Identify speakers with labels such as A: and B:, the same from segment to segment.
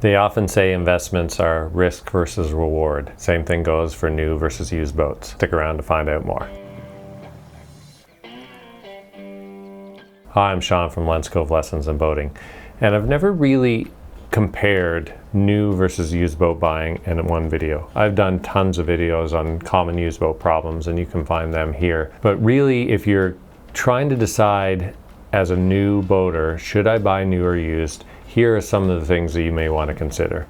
A: They often say investments are risk versus reward. Same thing goes for new versus used boats. Stick around to find out more. Hi, I'm Sean from Cove Lessons in Boating, and I've never really compared new versus used boat buying in one video. I've done tons of videos on common used boat problems, and you can find them here. But really, if you're trying to decide as a new boater, should I buy new or used, here are some of the things that you may want to consider.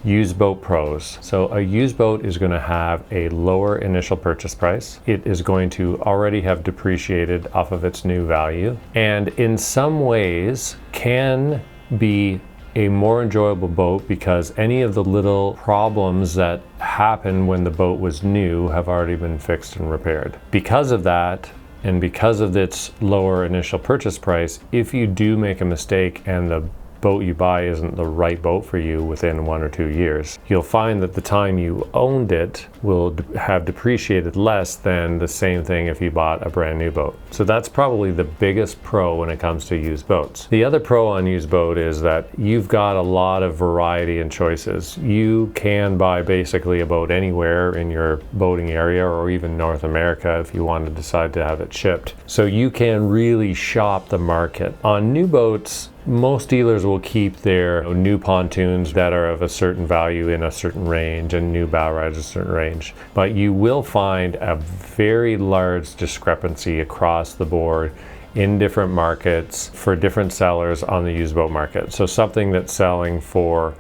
A: Used boat pros. So a used boat is going to have a lower initial purchase price. It is going to already have depreciated off of its new value, and in some ways can be a more enjoyable boat because any of the little problems that happened when the boat was new have already been fixed and repaired. Because of that, and because of its lower initial purchase price, if you do make a mistake and the boat you buy isn't the right boat for you within 1 or 2 years, you'll find that the time you owned it will have depreciated less than the same thing if you bought a brand new boat. So that's probably the biggest pro when it comes to used boats. The other pro on used boat is that you've got a lot of variety and choices. You can buy basically a boat anywhere in your boating area or even North America if you want to decide to have it shipped. So you can really shop the market. On new boats, most dealers will keep their new pontoons that are of a certain value in a certain range and new bow rides a certain range. But you will find a very large discrepancy across the board in different markets for different sellers on the used boat market. So something that's selling for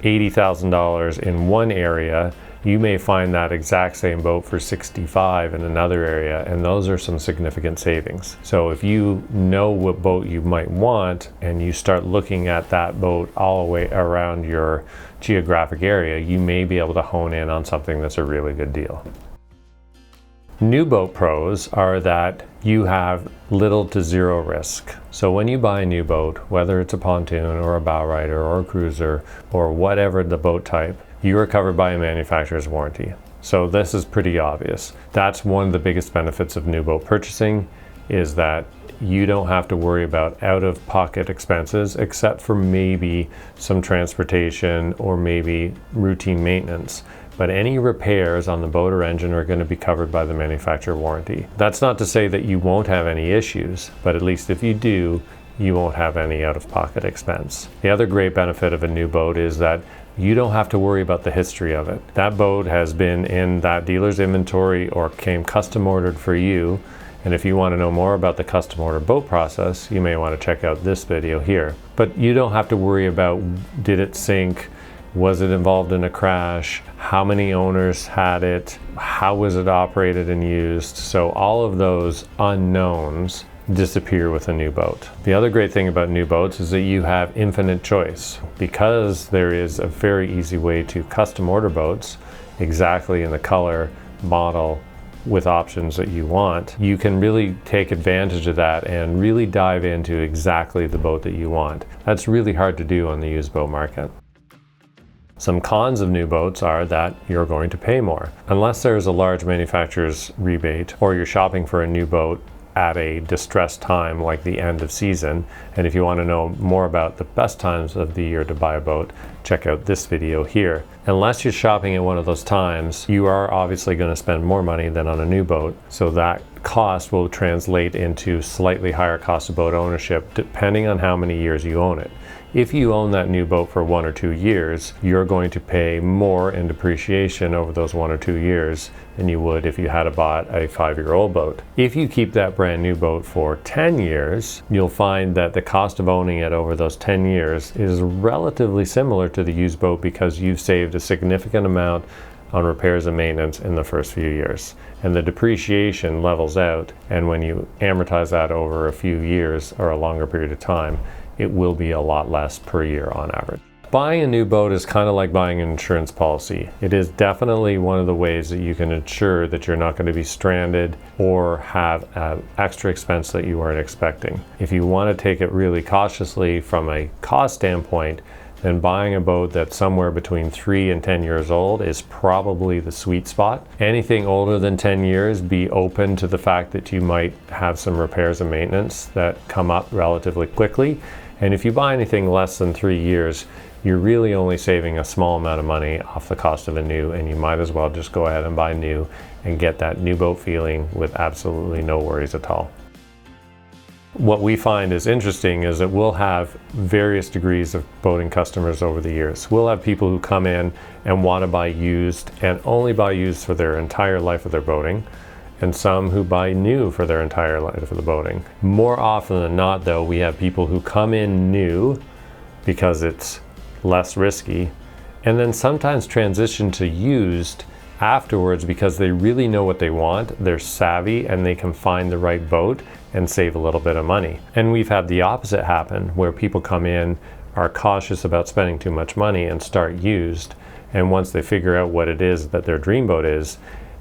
A: $80,000 in one area, you may find that exact same boat for $65,000 in another area, and those are some significant savings. So if you know what boat you might want and you start looking at that boat all the way around your geographic area, you may be able to hone in on something that's a really good deal. New boat pros are that you have little to zero risk. So when you buy a new boat, whether it's a pontoon or a bow rider or a cruiser or whatever the boat type, you are covered by a manufacturer's warranty. So this is pretty obvious. That's one of the biggest benefits of new boat purchasing, is that you don't have to worry about out-of-pocket expenses except for maybe some transportation or maybe routine maintenance. But any repairs on the boat or engine are going to be covered by the manufacturer warranty. That's not to say that you won't have any issues, but at least if you do, you won't have any out-of-pocket expense. The other great benefit of a new boat is that you don't have to worry about the history of it. That boat has been in that dealer's inventory or came custom ordered for you. And if you want to know more about the custom order boat process, you may want to check out this video here. But you don't have to worry about, did it sink? Was it involved in a crash? How many owners had it? How was it operated and used? So all of those unknowns disappear with a new boat. The other great thing about new boats is that you have infinite choice. Because there is a very easy way to custom order boats exactly in the color, model, with options that you want, you can really take advantage of that and really dive into exactly the boat that you want. That's really hard to do on the used boat market. Some cons of new boats are that you're going to pay more. Unless there's a large manufacturer's rebate or you're shopping for a new boat at a distressed time like the end of season, and if you want to know more about the best times of the year to buy a boat, check out this video here. Unless you're shopping at one of those times, you are obviously going to spend more money than on a new boat, so that cost will translate into slightly higher cost of boat ownership depending on how many years you own it. If you own that new boat for 1 or 2 years, you're going to pay more in depreciation over those 1 or 2 years than you would if you had bought a 5-year-old boat. If you keep that brand new boat for 10 years, you'll find that the cost of owning it over those 10 years is relatively similar to the used boat because you've saved a significant amount on repairs and maintenance in the first few years. And the depreciation levels out, and when you amortize that over a few years or a longer period of time, it will be a lot less per year on average. Buying a new boat is kind of like buying an insurance policy. It is definitely one of the ways that you can ensure that you're not going to be stranded or have an extra expense that you weren't expecting. If you want to take it really cautiously from a cost standpoint, then buying a boat that's somewhere between 3 and 10 years old is probably the sweet spot. Anything older than 10 years, be open to the fact that you might have some repairs and maintenance that come up relatively quickly. And if you buy anything less than 3 years, you're really only saving a small amount of money off the cost of a new, and you might as well just go ahead and buy new and get that new boat feeling with absolutely no worries at all. What we find is interesting is that we'll have various degrees of boating customers over the years. We'll have people who come in and want to buy used and only buy used for their entire life of their boating, and some who buy new for their entire life of the boating. More often than not, though, we have people who come in new because it's less risky, and then sometimes transition to used afterwards because they really know what they want, they're savvy, and they can find the right boat and save a little bit of money. And we've had the opposite happen, where people come in, are cautious about spending too much money and start used, and once they figure out what it is that their dream boat is,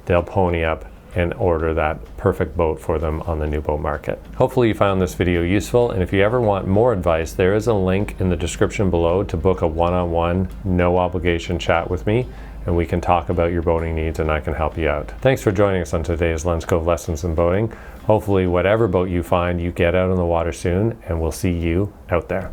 A: they'll pony up and order that perfect boat for them on the new boat market. Hopefully you found this video useful, and if you ever want more advice, there is a link in the description below to book a one-on-one, no obligation chat with me, and we can talk about your boating needs and I can help you out. Thanks for joining us on today's Lens Cove Lessons in Boating. Hopefully whatever boat you find, you get out on the water soon, and we'll see you out there.